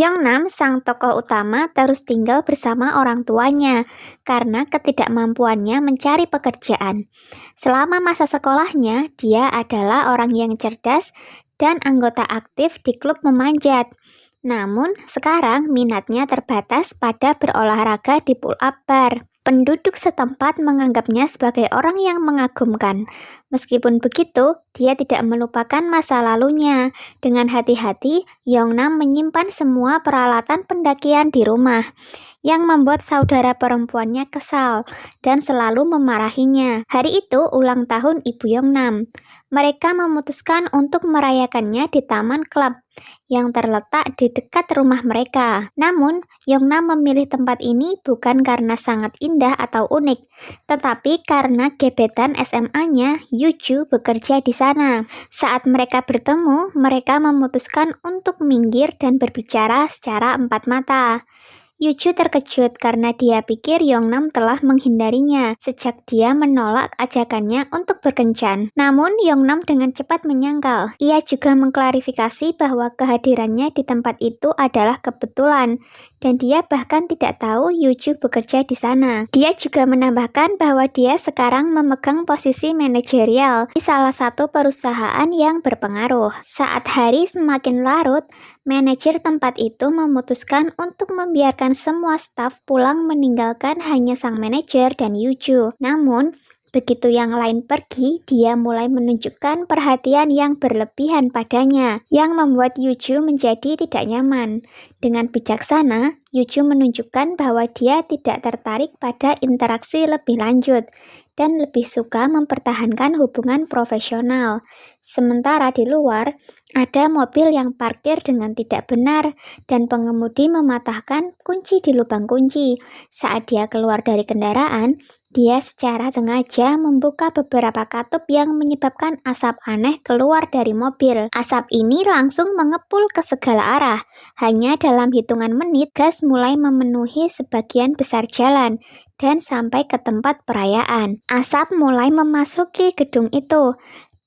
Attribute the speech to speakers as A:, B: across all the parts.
A: Yeongnam, sang tokoh utama, terus tinggal bersama orang tuanya karena ketidakmampuannya mencari pekerjaan. Selama masa sekolahnya, dia adalah orang yang cerdas dan anggota aktif di klub memanjat. Namun, sekarang minatnya terbatas pada berolahraga di pull-up bar. Penduduk setempat menganggapnya sebagai orang yang mengagumkan. Meskipun begitu, dia tidak melupakan masa lalunya. Dengan hati-hati, Yeongnam menyimpan semua peralatan pendakian di rumah, yang membuat saudara perempuannya kesal dan selalu memarahinya. Hari itu ulang tahun Ibu Yeongnam. Mereka memutuskan untuk merayakannya di taman klub yang terletak di dekat rumah mereka. Namun, Yeongnam memilih tempat ini bukan karena sangat indah atau unik, tetapi karena gebetan SMA-nya, Yuju, bekerja di sana. Saat mereka bertemu, mereka memutuskan untuk minggir dan berbicara secara empat mata. Yuju terkejut karena dia pikir Yeongnam telah menghindarinya sejak dia menolak ajakannya untuk berkencan. Namun Yeongnam dengan cepat menyangkal. Ia juga mengklarifikasi bahwa kehadirannya di tempat itu adalah kebetulan dan dia bahkan tidak tahu Yuju bekerja di sana. Dia juga menambahkan bahwa dia sekarang memegang posisi manajerial di salah satu perusahaan yang berpengaruh. Saat hari semakin larut, manajer tempat itu memutuskan untuk membiarkan semua staf pulang meninggalkan hanya sang manajer dan Yuju. Namun, begitu yang lain pergi, dia mulai menunjukkan perhatian yang berlebihan padanya, yang membuat Yuju menjadi tidak nyaman. Dengan bijaksana, Yuju menunjukkan bahwa dia tidak tertarik pada interaksi lebih lanjut dan lebih suka mempertahankan hubungan profesional. Sementara di luar, ada mobil yang parkir dengan tidak benar dan pengemudi mematahkan kunci di lubang kunci. Saat dia keluar dari kendaraan, dia secara sengaja membuka beberapa katup yang menyebabkan asap aneh keluar dari mobil. Asap ini langsung mengepul ke segala arah. Hanya dalam hitungan menit, gas mulai memenuhi sebagian besar jalan dan sampai ke tempat perayaan. Asap mulai memasuki gedung itu,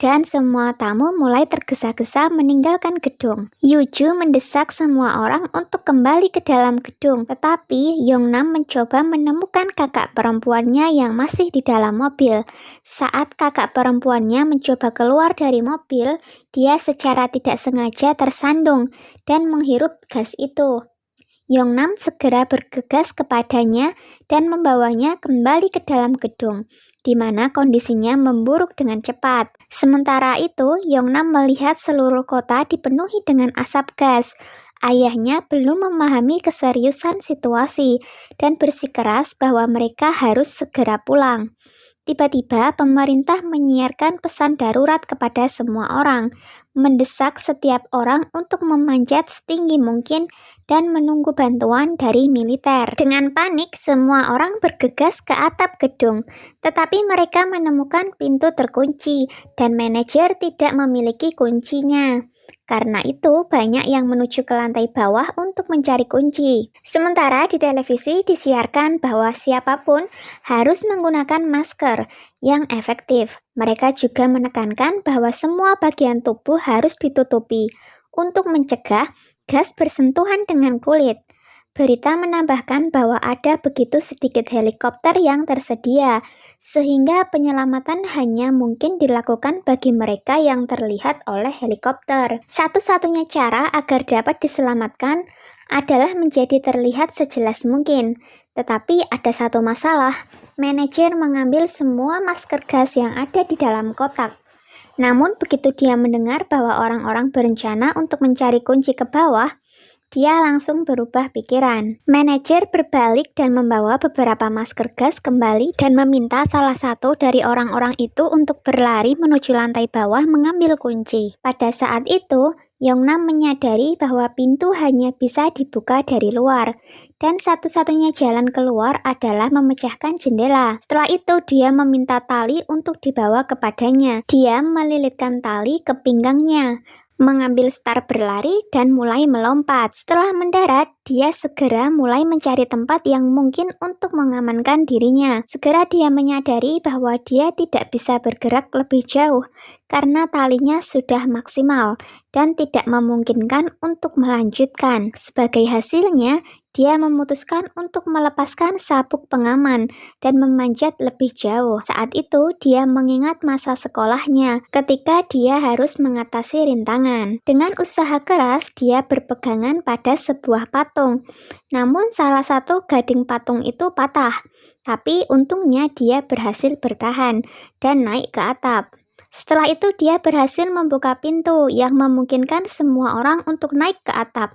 A: dan semua tamu mulai tergesa-gesa meninggalkan gedung. Yuju mendesak semua orang untuk kembali ke dalam gedung, tetapi Yeongnam mencoba menemukan kakak perempuannya yang masih di dalam mobil. Saat kakak perempuannya mencoba keluar dari mobil, dia secara tidak sengaja tersandung dan menghirup gas itu. Yeongnam segera bergegas kepadanya dan membawanya kembali ke dalam gedung, di mana kondisinya memburuk dengan cepat. Sementara itu, Yeongnam melihat seluruh kota dipenuhi dengan asap gas. Ayahnya belum memahami keseriusan situasi dan bersikeras bahwa mereka harus segera pulang. Tiba-tiba, pemerintah menyiarkan pesan darurat kepada semua orang, mendesak setiap orang untuk memanjat setinggi mungkin dan menunggu bantuan dari militer. Dengan panik, semua orang bergegas ke atap gedung, tetapi mereka menemukan pintu terkunci dan manajer tidak memiliki kuncinya. Karena itu, banyak yang menuju ke lantai bawah untuk mencari kunci. Sementara di televisi disiarkan bahwa siapapun harus menggunakan masker yang efektif. Mereka juga menekankan bahwa semua bagian tubuh harus ditutupi untuk mencegah gas bersentuhan dengan kulit. Berita menambahkan bahwa ada begitu sedikit helikopter yang tersedia, sehingga penyelamatan hanya mungkin dilakukan bagi mereka yang terlihat oleh helikopter. Satu-satunya cara agar dapat diselamatkan adalah menjadi terlihat sejelas mungkin. Tetapi ada satu masalah, manajer mengambil semua masker gas yang ada di dalam kotak. Namun begitu dia mendengar bahwa orang-orang berencana untuk mencari kunci ke bawah, dia langsung berubah pikiran. Manajer berbalik dan membawa beberapa masker gas kembali dan meminta salah satu dari orang-orang itu untuk berlari menuju lantai bawah mengambil kunci. Pada saat itu, Yeongnam menyadari bahwa pintu hanya bisa dibuka dari luar, dan satu-satunya jalan keluar adalah memecahkan jendela. Setelah itu, dia meminta tali untuk dibawa kepadanya. Dia melilitkan tali ke pinggangnya, mengambil start berlari dan mulai melompat. Setelah mendarat, dia segera mulai mencari tempat yang mungkin untuk mengamankan dirinya. Segera dia menyadari bahwa dia tidak bisa bergerak lebih jauh karena talinya sudah maksimal dan tidak memungkinkan untuk melanjutkan. Sebagai hasilnya, dia memutuskan untuk melepaskan sabuk pengaman dan memanjat lebih jauh. Saat itu, dia mengingat masa sekolahnya ketika dia harus mengatasi rintangan. Dengan usaha keras, dia berpegangan pada sebuah patung. Namun, salah satu gading patung itu patah. Tapi untungnya dia berhasil bertahan dan naik ke atap. Setelah itu, dia berhasil membuka pintu yang memungkinkan semua orang untuk naik ke atap.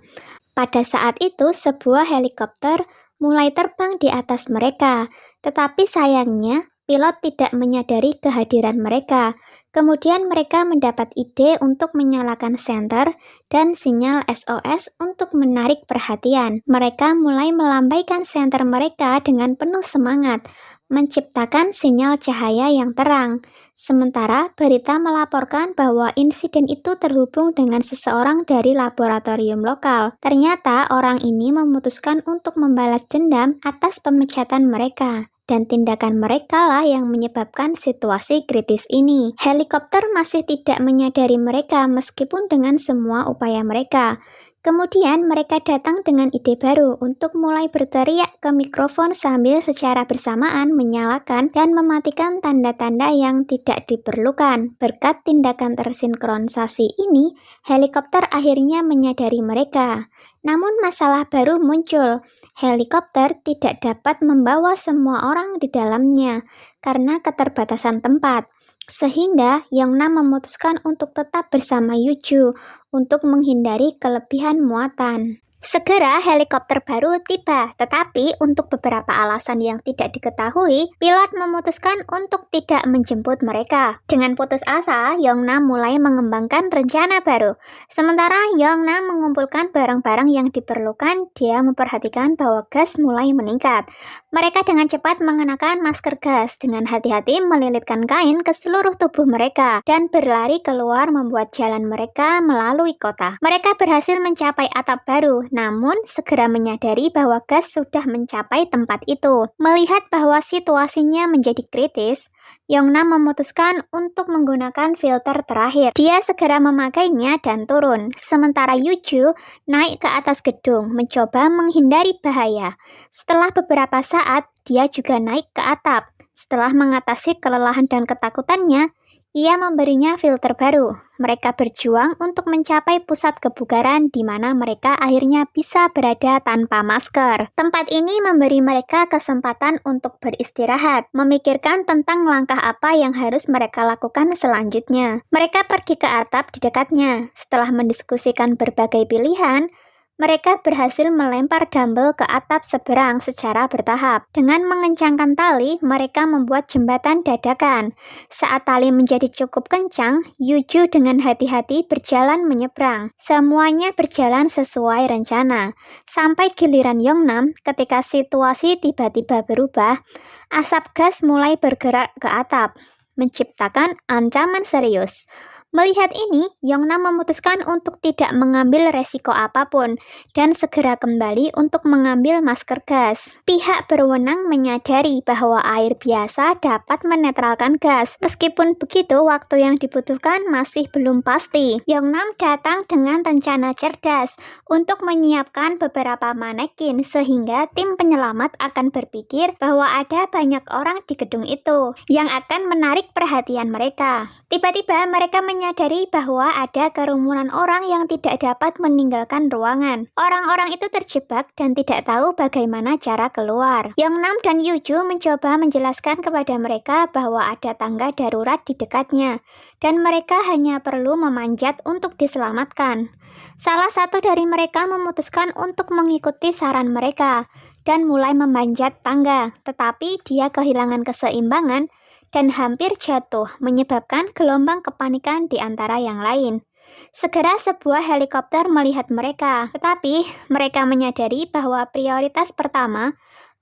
A: Pada saat itu, sebuah helikopter mulai terbang di atas mereka, tetapi sayangnya pilot tidak menyadari kehadiran mereka. Kemudian mereka mendapat ide untuk menyalakan senter dan sinyal SOS untuk menarik perhatian. Mereka mulai melambaikan senter mereka dengan penuh semangat, menciptakan sinyal cahaya yang terang. Sementara berita melaporkan bahwa insiden itu terhubung dengan seseorang dari laboratorium lokal. Ternyata orang ini memutuskan untuk membalas dendam atas pemecatan mereka. Dan tindakan mereka lah yang menyebabkan situasi kritis ini. Helikopter masih tidak menyadari mereka meskipun dengan semua upaya mereka. Kemudian mereka datang dengan ide baru untuk mulai berteriak ke mikrofon sambil secara bersamaan menyalakan dan mematikan tanda-tanda yang tidak diperlukan. Berkat tindakan tersinkronisasi ini, helikopter akhirnya menyadari mereka. Namun masalah baru muncul. Helikopter tidak dapat membawa semua orang di dalamnya karena keterbatasan tempat. Sehingga Yongnam memutuskan untuk tetap bersama Yuju untuk menghindari kelebihan muatan. Segera helikopter baru tiba, tetapi untuk beberapa alasan yang tidak diketahui, pilot memutuskan untuk tidak menjemput mereka. Dengan putus asa, Yongnam mulai mengembangkan rencana baru. Sementara Yongnam mengumpulkan barang-barang yang diperlukan, dia memperhatikan bahwa gas mulai meningkat. Mereka dengan cepat mengenakan masker gas, dengan hati-hati melilitkan kain ke seluruh tubuh mereka, dan berlari keluar membuat jalan mereka melalui kota. Mereka berhasil mencapai atap baru, namun segera menyadari bahwa gas sudah mencapai tempat itu. Melihat bahwa situasinya menjadi kritis, Yongnam memutuskan untuk menggunakan filter terakhir. Dia segera memakainya dan turun, sementara Yuju naik ke atas gedung, mencoba menghindari bahaya. Setelah beberapa saat, dia juga naik ke atap. Setelah mengatasi kelelahan dan ketakutannya, ia memberinya filter baru. Mereka berjuang untuk mencapai pusat kebugaran di mana mereka akhirnya bisa berada tanpa masker. Tempat ini memberi mereka kesempatan untuk beristirahat, memikirkan tentang langkah apa yang harus mereka lakukan selanjutnya. Mereka pergi ke atap di dekatnya. Setelah mendiskusikan berbagai pilihan, mereka berhasil melempar dumbbell ke atap seberang secara bertahap. Dengan mengencangkan tali, mereka membuat jembatan dadakan. Saat tali menjadi cukup kencang, Yuju dengan hati-hati berjalan menyeberang. Semuanya berjalan sesuai rencana. Sampai giliran Yongnam, ketika situasi tiba-tiba berubah, asap gas mulai bergerak ke atap, menciptakan ancaman serius. Melihat ini, Yongnam memutuskan untuk tidak mengambil resiko apapun dan segera kembali untuk mengambil masker gas. Pihak berwenang menyadari bahwa air biasa dapat menetralkan gas. Meskipun begitu, waktu yang dibutuhkan masih belum pasti. Yongnam datang dengan rencana cerdas untuk menyiapkan beberapa manekin sehingga tim penyelamat akan berpikir bahwa ada banyak orang di gedung itu yang akan menarik perhatian mereka. Tiba-tiba mereka menyadari bahwa ada kerumunan orang yang tidak dapat meninggalkan ruangan. Orang-orang itu terjebak dan tidak tahu bagaimana cara keluar. Yongnam dan Yuju mencoba menjelaskan kepada mereka bahwa ada tangga darurat di dekatnya, dan mereka hanya perlu memanjat untuk diselamatkan. Salah satu dari mereka memutuskan untuk mengikuti saran mereka dan mulai memanjat tangga, tetapi dia kehilangan keseimbangan dan hampir jatuh, menyebabkan gelombang kepanikan di antara yang lain. Segera sebuah helikopter melihat mereka, tetapi mereka menyadari bahwa prioritas pertama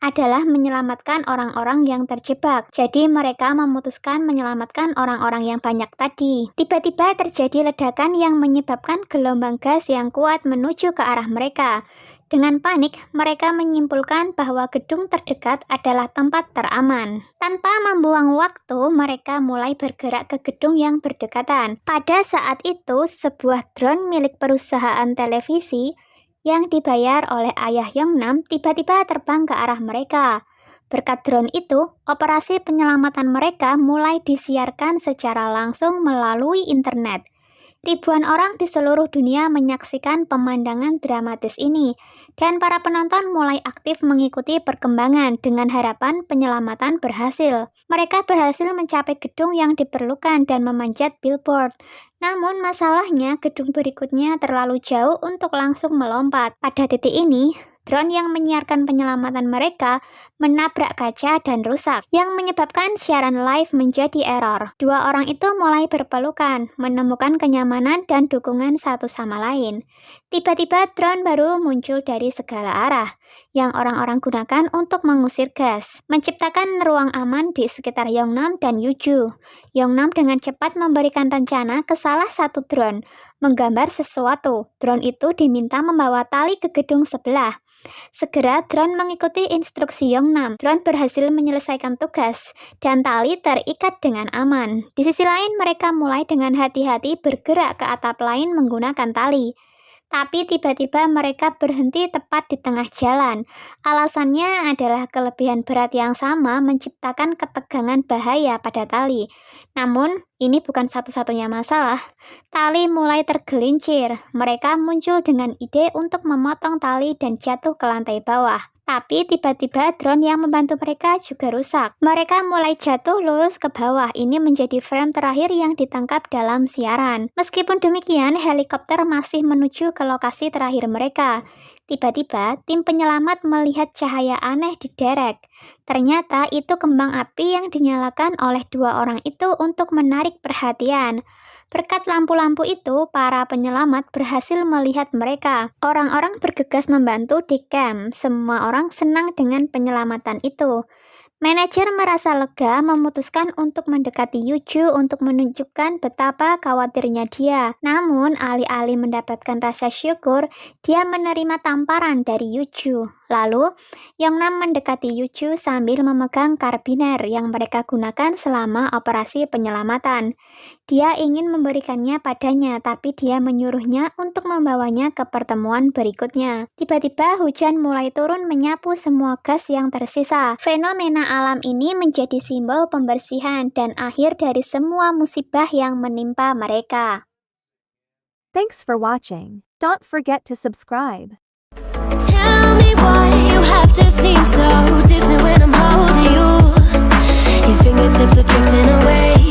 A: adalah menyelamatkan orang-orang yang terjebak. Jadi mereka memutuskan menyelamatkan orang-orang yang banyak tadi. Tiba-tiba terjadi ledakan yang menyebabkan gelombang gas yang kuat menuju ke arah mereka. Dengan panik, mereka menyimpulkan bahwa gedung terdekat adalah tempat teraman. Tanpa membuang waktu, mereka mulai bergerak ke gedung yang berdekatan. Pada saat itu, sebuah drone milik perusahaan televisi yang dibayar oleh ayah Yongnam tiba-tiba terbang ke arah mereka. Berkat drone itu, operasi penyelamatan mereka mulai disiarkan secara langsung melalui internet. Ribuan orang di seluruh dunia menyaksikan pemandangan dramatis ini, dan para penonton mulai aktif mengikuti perkembangan dengan harapan penyelamatan berhasil. Mereka berhasil mencapai gedung yang diperlukan dan memanjat billboard. Namun masalahnya gedung berikutnya terlalu jauh untuk langsung melompat. Pada titik ini, drone yang menyiarkan penyelamatan mereka menabrak kaca dan rusak, yang menyebabkan siaran live menjadi error. Dua orang itu mulai berpelukan, menemukan kenyamanan dan dukungan satu sama lain. Tiba-tiba drone baru muncul dari segala arah, yang orang-orang gunakan untuk mengusir gas, menciptakan ruang aman di sekitar Yongnam dan Yuju. Yongnam dengan cepat memberikan rencana ke salah satu drone, menggambar sesuatu. Drone itu diminta membawa tali ke gedung sebelah. Segera drone mengikuti instruksi Yongnam. Drone berhasil menyelesaikan tugas, dan tali terikat dengan aman. Di sisi lain, mereka mulai dengan hati-hati bergerak ke atap lain menggunakan tali. Tapi tiba-tiba mereka berhenti tepat di tengah jalan. Alasannya adalah kelebihan berat yang sama menciptakan ketegangan bahaya pada tali. Namun, ini bukan satu-satunya masalah. Tali mulai tergelincir. Mereka muncul dengan ide untuk memotong tali dan jatuh ke lantai bawah. Tapi tiba-tiba drone yang membantu mereka juga rusak. Mereka mulai jatuh lurus ke bawah. Ini menjadi frame terakhir yang ditangkap dalam siaran. Meskipun demikian, helikopter masih menuju ke lokasi terakhir mereka. Tiba-tiba, tim penyelamat melihat cahaya aneh di derek. Ternyata itu kembang api yang dinyalakan oleh dua orang itu untuk menarik perhatian. Berkat lampu-lampu itu, para penyelamat berhasil melihat mereka. Orang-orang bergegas membantu di camp. Semua orang senang dengan penyelamatan itu. Manajer merasa lega memutuskan untuk mendekati Yuju untuk menunjukkan betapa khawatirnya dia. Namun, alih-alih mendapatkan rasa syukur, dia menerima tamparan dari Yuju. Lalu, Yongnam mendekati Yuju sambil memegang karbiner yang mereka gunakan selama operasi penyelamatan. Dia ingin memberikannya padanya, tapi dia menyuruhnya untuk membawanya ke pertemuan berikutnya. Tiba-tiba hujan mulai turun menyapu semua gas yang tersisa. Fenomena alam ini menjadi simbol pembersihan dan akhir dari semua musibah yang menimpa mereka.
B: Thanks for watching. Don't forget to subscribe.
C: Tell me why you have to seem so distant when I'm holding you. Your fingertips are drifting away.